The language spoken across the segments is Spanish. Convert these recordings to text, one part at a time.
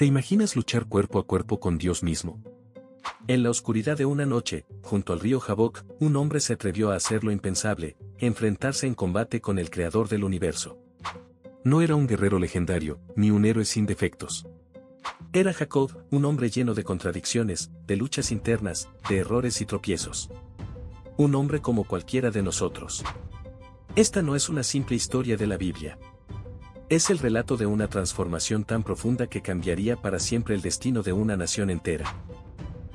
¿Te imaginas luchar cuerpo a cuerpo con Dios mismo? En la oscuridad de una noche, junto al río Jabbok, un hombre se atrevió a hacer lo impensable, enfrentarse en combate con el creador del universo. No era un guerrero legendario, ni un héroe sin defectos. Era Jacob, un hombre lleno de contradicciones, de luchas internas, de errores y tropiezos. Un hombre como cualquiera de nosotros. Esta no es una simple historia de la Biblia. Es el relato de una transformación tan profunda que cambiaría para siempre el destino de una nación entera.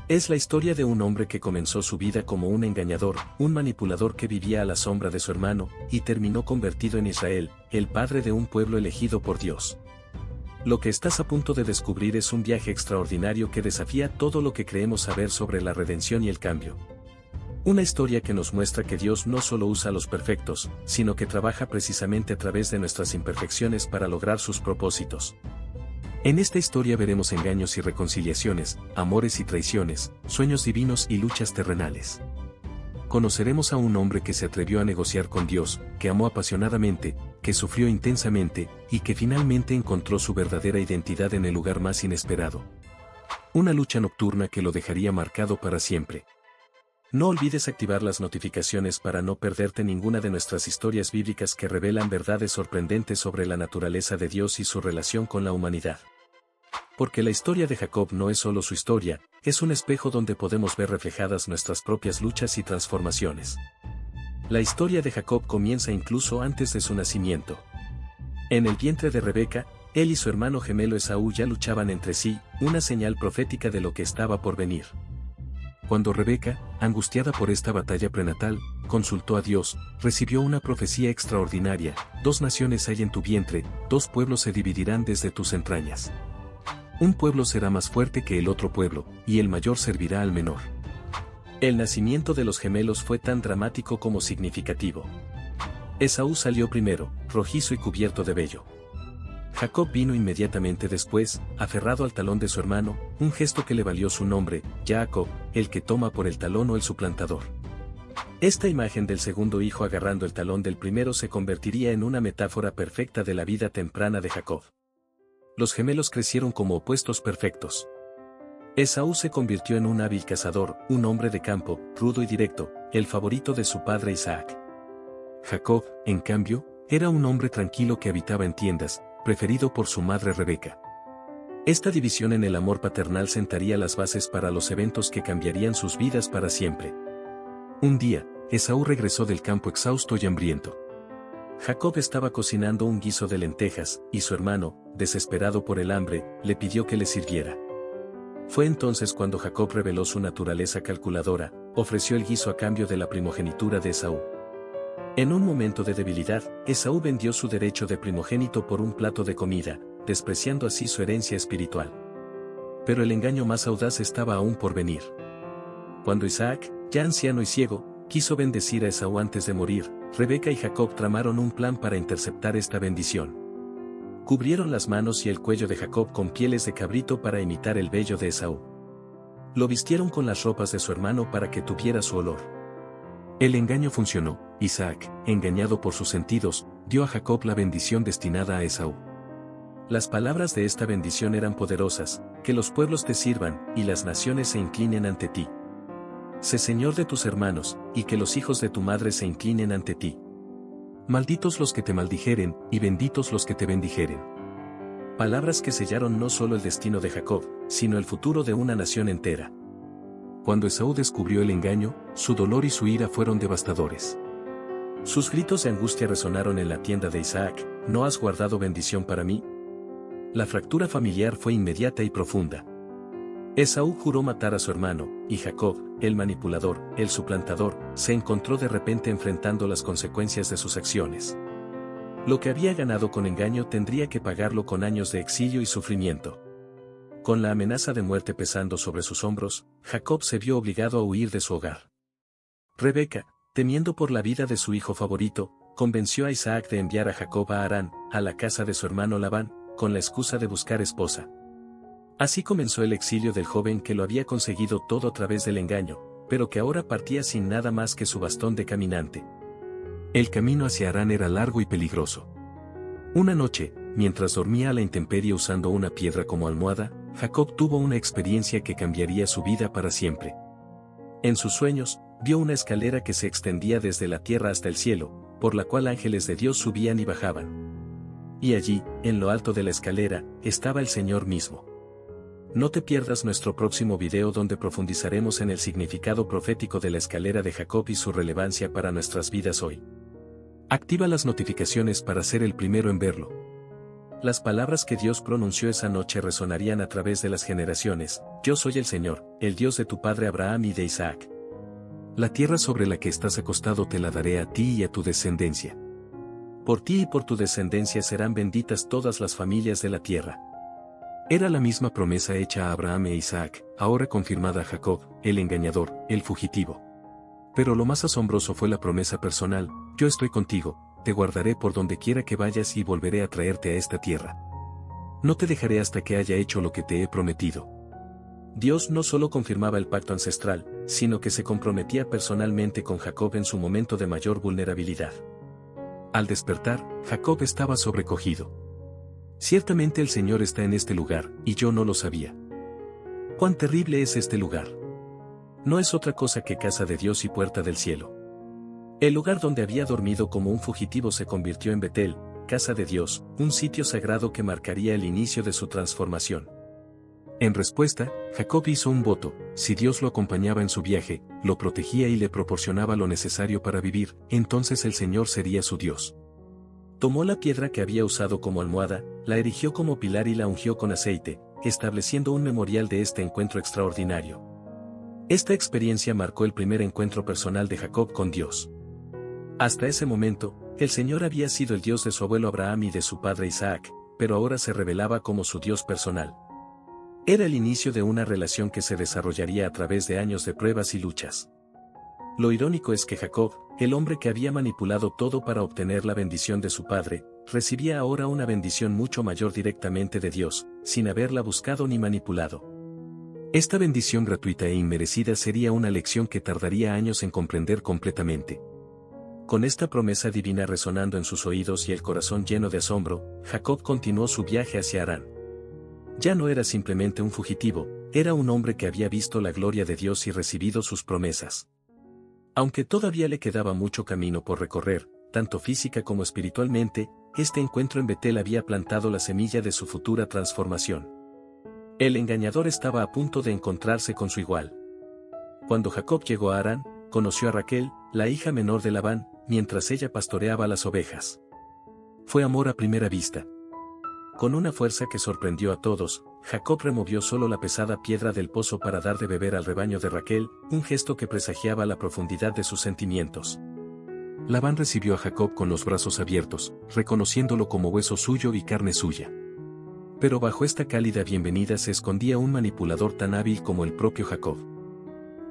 Es la historia de un hombre que comenzó su vida como un engañador, un manipulador que vivía a la sombra de su hermano, y terminó convertido en Israel, el padre de un pueblo elegido por Dios. Lo que estás a punto de descubrir es un viaje extraordinario que desafía todo lo que creemos saber sobre la redención y el cambio. Una historia que nos muestra que Dios no solo usa a los perfectos, sino que trabaja precisamente a través de nuestras imperfecciones para lograr sus propósitos. En esta historia veremos engaños y reconciliaciones, amores y traiciones, sueños divinos y luchas terrenales. Conoceremos a un hombre que se atrevió a negociar con Dios, que amó apasionadamente, que sufrió intensamente, y que finalmente encontró su verdadera identidad en el lugar más inesperado. Una lucha nocturna que lo dejaría marcado para siempre. No olvides activar las notificaciones para no perderte ninguna de nuestras historias bíblicas que revelan verdades sorprendentes sobre la naturaleza de Dios y su relación con la humanidad. Porque la historia de Jacob no es solo su historia, es un espejo donde podemos ver reflejadas nuestras propias luchas y transformaciones. La historia de Jacob comienza incluso antes de su nacimiento. En el vientre de Rebeca, él y su hermano gemelo Esaú ya luchaban entre sí, una señal profética de lo que estaba por venir. Cuando Rebeca, angustiada por esta batalla prenatal, consultó a Dios, recibió una profecía extraordinaria: 2 naciones hay en tu vientre, 2 pueblos se dividirán desde tus entrañas. Un pueblo será más fuerte que el otro pueblo, y el mayor servirá al menor. El nacimiento de los gemelos fue tan dramático como significativo. Esaú salió primero, rojizo y cubierto de vello. Jacob vino inmediatamente después, aferrado al talón de su hermano, un gesto que le valió su nombre, Jacob, el que toma por el talón o el suplantador. Esta imagen del segundo hijo agarrando el talón del primero se convertiría en una metáfora perfecta de la vida temprana de Jacob. Los gemelos crecieron como opuestos perfectos. Esaú se convirtió en un hábil cazador, un hombre de campo, rudo y directo, el favorito de su padre Isaac. Jacob, en cambio, era un hombre tranquilo que habitaba en tiendas, preferido por su madre Rebeca. Esta división en el amor paternal sentaría las bases para los eventos que cambiarían sus vidas para siempre. Un día, Esaú regresó del campo exhausto y hambriento. Jacob estaba cocinando un guiso de lentejas, y su hermano, desesperado por el hambre, le pidió que le sirviera. Fue entonces cuando Jacob reveló su naturaleza calculadora, ofreció el guiso a cambio de la primogenitura de Esaú. En un momento de debilidad, Esaú vendió su derecho de primogénito por un plato de comida, despreciando así su herencia espiritual. Pero el engaño más audaz estaba aún por venir. Cuando Isaac, ya anciano y ciego, quiso bendecir a Esaú antes de morir, Rebeca y Jacob tramaron un plan para interceptar esta bendición. Cubrieron las manos y el cuello de Jacob con pieles de cabrito para imitar el vello de Esaú. Lo vistieron con las ropas de su hermano para que tuviera su olor. El engaño funcionó. Isaac, engañado por sus sentidos, dio a Jacob la bendición destinada a Esaú. Las palabras de esta bendición eran poderosas: que los pueblos te sirvan, y las naciones se inclinen ante ti. Sé señor de tus hermanos, y que los hijos de tu madre se inclinen ante ti. Malditos los que te maldijeren, y benditos los que te bendijeren. Palabras que sellaron no solo el destino de Jacob, sino el futuro de una nación entera. Cuando Esaú descubrió el engaño, su dolor y su ira fueron devastadores. Sus gritos de angustia resonaron en la tienda de Isaac: ¿no has guardado bendición para mí? La fractura familiar fue inmediata y profunda. Esaú juró matar a su hermano, y Jacob, el manipulador, el suplantador, se encontró de repente enfrentando las consecuencias de sus acciones. Lo que había ganado con engaño tendría que pagarlo con años de exilio y sufrimiento. Con la amenaza de muerte pesando sobre sus hombros, Jacob se vio obligado a huir de su hogar. Rebeca, temiendo por la vida de su hijo favorito, convenció a Isaac de enviar a Jacob a Harán, a la casa de su hermano Labán, con la excusa de buscar esposa. Así comenzó el exilio del joven que lo había conseguido todo a través del engaño, pero que ahora partía sin nada más que su bastón de caminante. El camino hacia Harán era largo y peligroso. Una noche, mientras dormía a la intemperie usando una piedra como almohada, Jacob tuvo una experiencia que cambiaría su vida para siempre. En sus sueños, vio una escalera que se extendía desde la tierra hasta el cielo, por la cual ángeles de Dios subían y bajaban. Y allí, en lo alto de la escalera, estaba el Señor mismo. No te pierdas nuestro próximo video donde profundizaremos en el significado profético de la escalera de Jacob y su relevancia para nuestras vidas hoy. Activa las notificaciones para ser el primero en verlo. Las palabras que Dios pronunció esa noche resonarían a través de las generaciones: Yo soy el Señor, el Dios de tu padre Abraham y de Isaac. La tierra sobre la que estás acostado te la daré a ti y a tu descendencia. Por ti y por tu descendencia serán benditas todas las familias de la tierra. Era la misma promesa hecha a Abraham e Isaac, ahora confirmada a Jacob, el engañador, el fugitivo. Pero lo más asombroso fue la promesa personal: Yo estoy contigo, te guardaré por donde quiera que vayas y volveré a traerte a esta tierra. No te dejaré hasta que haya hecho lo que te he prometido. Dios no solo confirmaba el pacto ancestral, sino que se comprometía personalmente con Jacob en su momento de mayor vulnerabilidad. Al despertar, Jacob estaba sobrecogido. Ciertamente el Señor está en este lugar, y yo no lo sabía. ¡Cuán terrible es este lugar! No es otra cosa que casa de Dios y puerta del cielo. El lugar donde había dormido como un fugitivo se convirtió en Betel, casa de Dios, un sitio sagrado que marcaría el inicio de su transformación. En respuesta, Jacob hizo un voto: si Dios lo acompañaba en su viaje, lo protegía y le proporcionaba lo necesario para vivir, entonces el Señor sería su Dios. Tomó la piedra que había usado como almohada, la erigió como pilar y la ungió con aceite, estableciendo un memorial de este encuentro extraordinario. Esta experiencia marcó el primer encuentro personal de Jacob con Dios. Hasta ese momento, el Señor había sido el Dios de su abuelo Abraham y de su padre Isaac, pero ahora se revelaba como su Dios personal. Era el inicio de una relación que se desarrollaría a través de años de pruebas y luchas. Lo irónico es que Jacob, el hombre que había manipulado todo para obtener la bendición de su padre, recibía ahora una bendición mucho mayor directamente de Dios, sin haberla buscado ni manipulado. Esta bendición gratuita e inmerecida sería una lección que tardaría años en comprender completamente. Con esta promesa divina resonando en sus oídos y el corazón lleno de asombro, Jacob continuó su viaje hacia Harán. Ya no era simplemente un fugitivo, era un hombre que había visto la gloria de Dios y recibido sus promesas. Aunque todavía le quedaba mucho camino por recorrer, tanto física como espiritualmente, este encuentro en Betel había plantado la semilla de su futura transformación. El engañador estaba a punto de encontrarse con su igual. Cuando Jacob llegó a Harán, conoció a Raquel, la hija menor de Labán, mientras ella pastoreaba las ovejas. Fue amor a primera vista. Con una fuerza que sorprendió a todos, Jacob removió solo la pesada piedra del pozo para dar de beber al rebaño de Raquel, un gesto que presagiaba la profundidad de sus sentimientos. Labán recibió a Jacob con los brazos abiertos, reconociéndolo como hueso suyo y carne suya. Pero bajo esta cálida bienvenida se escondía un manipulador tan hábil como el propio Jacob.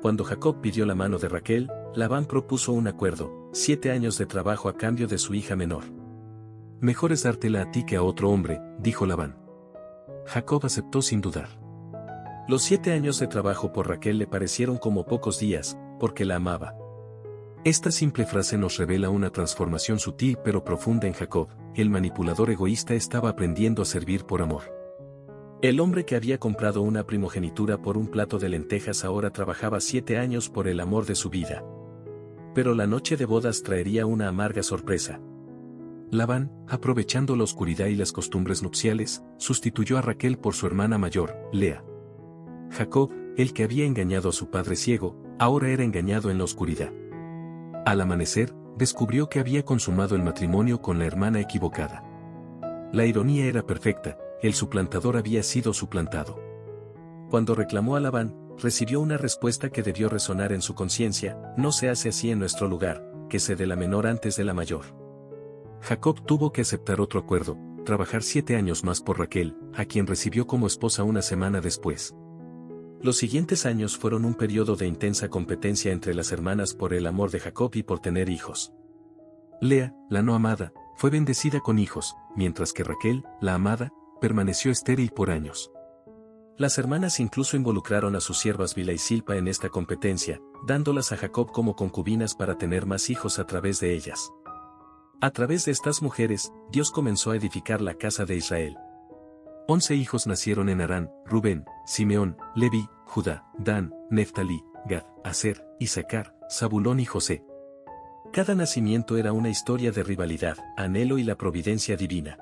Cuando Jacob pidió la mano de Raquel, Labán propuso un acuerdo: 7 años de trabajo a cambio de su hija menor. Mejor es dártela a ti que a otro hombre, dijo Labán. Jacob aceptó sin dudar. Los 7 años de trabajo por Raquel le parecieron como pocos días, porque la amaba. Esta simple frase nos revela una transformación sutil pero profunda en Jacob. El manipulador egoísta estaba aprendiendo a servir por amor. El hombre que había comprado una primogenitura por un plato de lentejas ahora trabajaba 7 años por el amor de su vida. Pero la noche de bodas traería una amarga sorpresa. Labán, aprovechando la oscuridad y las costumbres nupciales, sustituyó a Raquel por su hermana mayor, Lea. Jacob, el que había engañado a su padre ciego, ahora era engañado en la oscuridad. Al amanecer, descubrió que había consumado el matrimonio con la hermana equivocada. La ironía era perfecta: el suplantador había sido suplantado. Cuando reclamó a Labán, recibió una respuesta que debió resonar en su conciencia: no se hace así en nuestro lugar, que se dé la menor antes de la mayor. Jacob tuvo que aceptar otro acuerdo: trabajar 7 años más por Raquel, a quien recibió como esposa una semana después. Los siguientes años fueron un periodo de intensa competencia entre las hermanas por el amor de Jacob y por tener hijos. Lea, la no amada, fue bendecida con hijos, mientras que Raquel, la amada, permaneció estéril por años. Las hermanas incluso involucraron a sus siervas Bilha y Silpa en esta competencia, dándolas a Jacob como concubinas para tener más hijos a través de ellas. A través de estas mujeres, Dios comenzó a edificar la casa de Israel. 11 hijos nacieron en Harán: Rubén, Simeón, Leví, Judá, Dan, Neftalí, Gad, Aser, Isaacar, Zabulón y José. Cada nacimiento era una historia de rivalidad, anhelo y la providencia divina.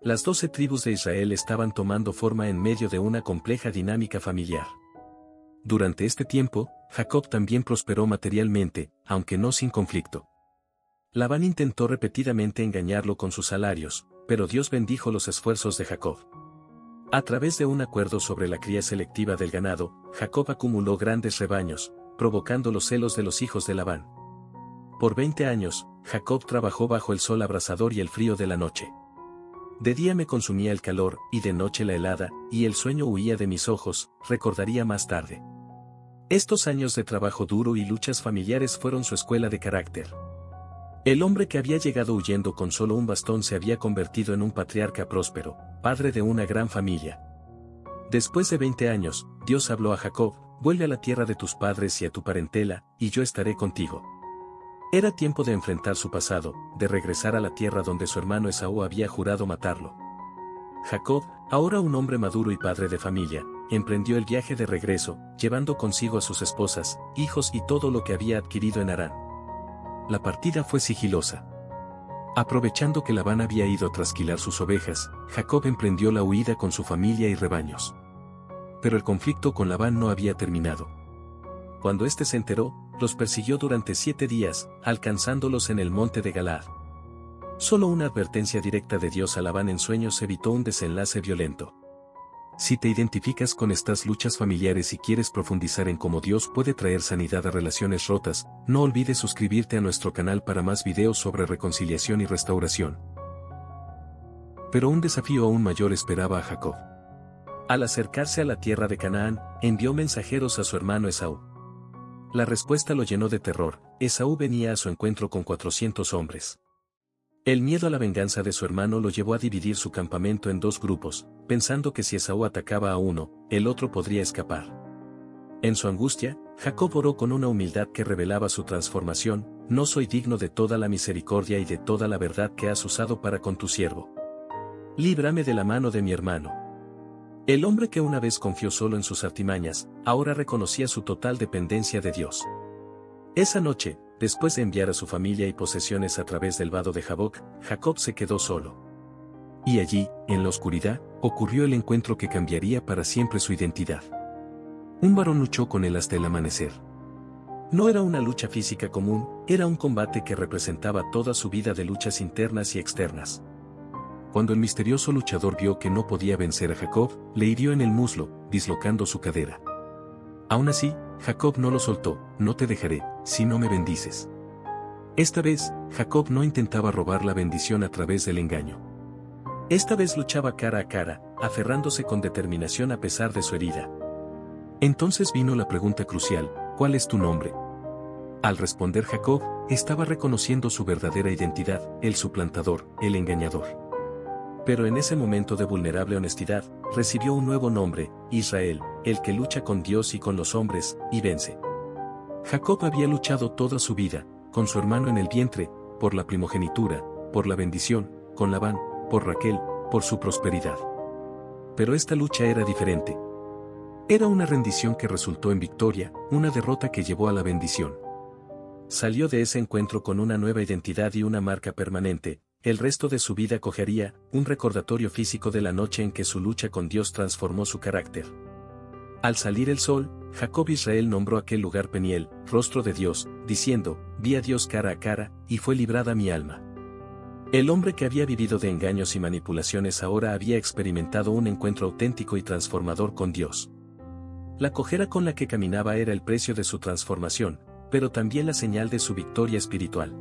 Las 12 tribus de Israel estaban tomando forma en medio de una compleja dinámica familiar. Durante este tiempo, Jacob también prosperó materialmente, aunque no sin conflicto. Labán intentó repetidamente engañarlo con sus salarios, pero Dios bendijo los esfuerzos de Jacob. A través de un acuerdo sobre la cría selectiva del ganado, Jacob acumuló grandes rebaños, provocando los celos de los hijos de Labán. Por 20 años, Jacob trabajó bajo el sol abrasador y el frío de la noche. De día me consumía el calor, y de noche la helada, y el sueño huía de mis ojos, recordaría más tarde. Estos años de trabajo duro y luchas familiares fueron su escuela de carácter. El hombre que había llegado huyendo con solo un bastón se había convertido en un patriarca próspero, padre de una gran familia. Después de 20 años, Dios habló a Jacob: vuelve a la tierra de tus padres y a tu parentela, y yo estaré contigo. Era tiempo de enfrentar su pasado, de regresar a la tierra donde su hermano Esaú había jurado matarlo. Jacob, ahora un hombre maduro y padre de familia, emprendió el viaje de regreso, llevando consigo a sus esposas, hijos y todo lo que había adquirido en Harán. La partida fue sigilosa. Aprovechando que Labán había ido a trasquilar sus ovejas, Jacob emprendió la huida con su familia y rebaños. Pero el conflicto con Labán no había terminado. Cuando éste se enteró, los persiguió durante 7 días, alcanzándolos en el monte de Galaad. Solo una advertencia directa de Dios a Labán en sueños evitó un desenlace violento. Si te identificas con estas luchas familiares y quieres profundizar en cómo Dios puede traer sanidad a relaciones rotas, no olvides suscribirte a nuestro canal para más videos sobre reconciliación y restauración. Pero un desafío aún mayor esperaba a Jacob. Al acercarse a la tierra de Canaán, envió mensajeros a su hermano Esaú. La respuesta lo llenó de terror. Esaú venía a su encuentro con 400 hombres. El miedo a la venganza de su hermano lo llevó a dividir su campamento en 2 grupos, pensando que si Esaú atacaba a uno, el otro podría escapar. En su angustia, Jacob oró con una humildad que revelaba su transformación: no soy digno de toda la misericordia y de toda la verdad que has usado para con tu siervo. Líbrame de la mano de mi hermano. El hombre que una vez confió solo en sus artimañas, ahora reconocía su total dependencia de Dios. Esa noche, después de enviar a su familia y posesiones a través del vado de Jaboc, Jacob se quedó solo. Y allí, en la oscuridad, ocurrió el encuentro que cambiaría para siempre su identidad. Un varón luchó con él hasta el amanecer. No era una lucha física común, era un combate que representaba toda su vida de luchas internas y externas. Cuando el misterioso luchador vio que no podía vencer a Jacob, le hirió en el muslo, dislocando su cadera. Aún así, Jacob no lo soltó: no te dejaré, si no me bendices. Esta vez, Jacob no intentaba robar la bendición a través del engaño. Esta vez luchaba cara a cara, aferrándose con determinación a pesar de su herida. Entonces vino la pregunta crucial: ¿cuál es tu nombre? Al responder Jacob, estaba reconociendo su verdadera identidad: el suplantador, el engañador. Pero en ese momento de vulnerable honestidad, recibió un nuevo nombre: Israel, el que lucha con Dios y con los hombres, y vence. Jacob había luchado toda su vida, con su hermano en el vientre, por la primogenitura, por la bendición, con Labán, por Raquel, por su prosperidad. Pero esta lucha era diferente. Era una rendición que resultó en victoria, una derrota que llevó a la bendición. Salió de ese encuentro con una nueva identidad y una marca permanente. El resto de su vida cogería un recordatorio físico de la noche en que su lucha con Dios transformó su carácter. Al salir el sol, Jacob Israel nombró aquel lugar Peniel, rostro de Dios, diciendo: vi a Dios cara a cara, y fue librada mi alma. El hombre que había vivido de engaños y manipulaciones ahora había experimentado un encuentro auténtico y transformador con Dios. La cojera con la que caminaba era el precio de su transformación, pero también la señal de su victoria espiritual.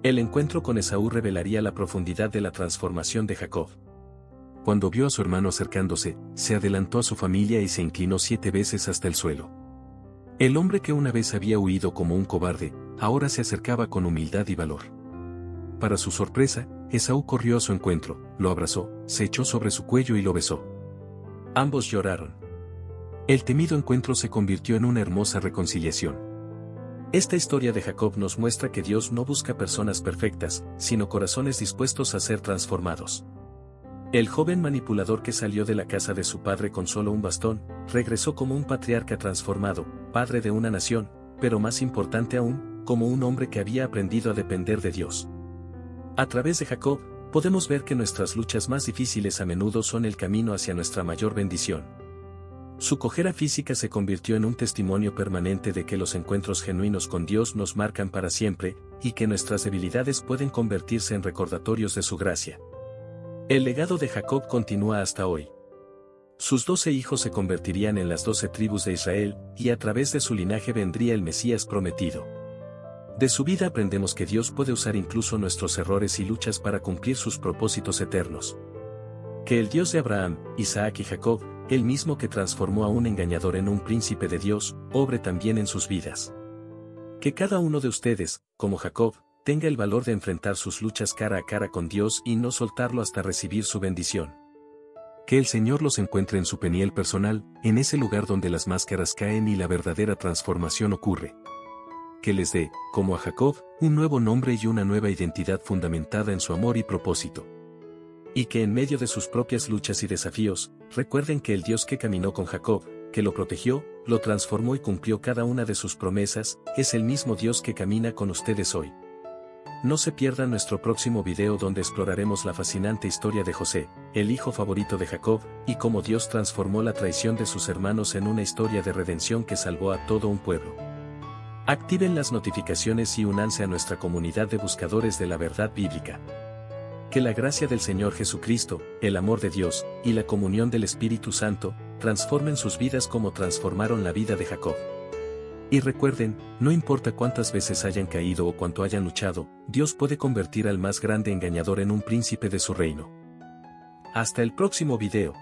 El encuentro con Esaú revelaría la profundidad de la transformación de Jacob. Cuando vio a su hermano acercándose, se adelantó a su familia y se inclinó 7 veces hasta el suelo. El hombre que una vez había huido como un cobarde, ahora se acercaba con humildad y valor. Para su sorpresa, Esaú corrió a su encuentro, lo abrazó, se echó sobre su cuello y lo besó. Ambos lloraron. El temido encuentro se convirtió en una hermosa reconciliación. Esta historia de Jacob nos muestra que Dios no busca personas perfectas, sino corazones dispuestos a ser transformados. El joven manipulador que salió de la casa de su padre con solo un bastón, regresó como un patriarca transformado, padre de una nación, pero más importante aún, como un hombre que había aprendido a depender de Dios. A través de Jacob, podemos ver que nuestras luchas más difíciles a menudo son el camino hacia nuestra mayor bendición. Su cojera física se convirtió en un testimonio permanente de que los encuentros genuinos con Dios nos marcan para siempre, y que nuestras debilidades pueden convertirse en recordatorios de su gracia. El legado de Jacob continúa hasta hoy. Sus 12 hijos se convertirían en las 12 tribus de Israel, y a través de su linaje vendría el Mesías prometido. De su vida aprendemos que Dios puede usar incluso nuestros errores y luchas para cumplir sus propósitos eternos. Que el Dios de Abraham, Isaac y Jacob, el mismo que transformó a un engañador en un príncipe de Dios, obre también en sus vidas. Que cada uno de ustedes, como Jacob, tenga el valor de enfrentar sus luchas cara a cara con Dios y no soltarlo hasta recibir su bendición. Que el Señor los encuentre en su Peniel personal, en ese lugar donde las máscaras caen y la verdadera transformación ocurre. Que les dé, como a Jacob, un nuevo nombre y una nueva identidad fundamentada en su amor y propósito. Y que en medio de sus propias luchas y desafíos, recuerden que el Dios que caminó con Jacob, que lo protegió, lo transformó y cumplió cada una de sus promesas, es el mismo Dios que camina con ustedes hoy. No se pierdan nuestro próximo video donde exploraremos la fascinante historia de José, el hijo favorito de Jacob, y cómo Dios transformó la traición de sus hermanos en una historia de redención que salvó a todo un pueblo. Activen las notificaciones y únanse a nuestra comunidad de buscadores de la verdad bíblica. Que la gracia del Señor Jesucristo, el amor de Dios, y la comunión del Espíritu Santo, transformen sus vidas como transformaron la vida de Jacob. Y recuerden, no importa cuántas veces hayan caído o cuánto hayan luchado, Dios puede convertir al más grande engañador en un príncipe de su reino. Hasta el próximo video.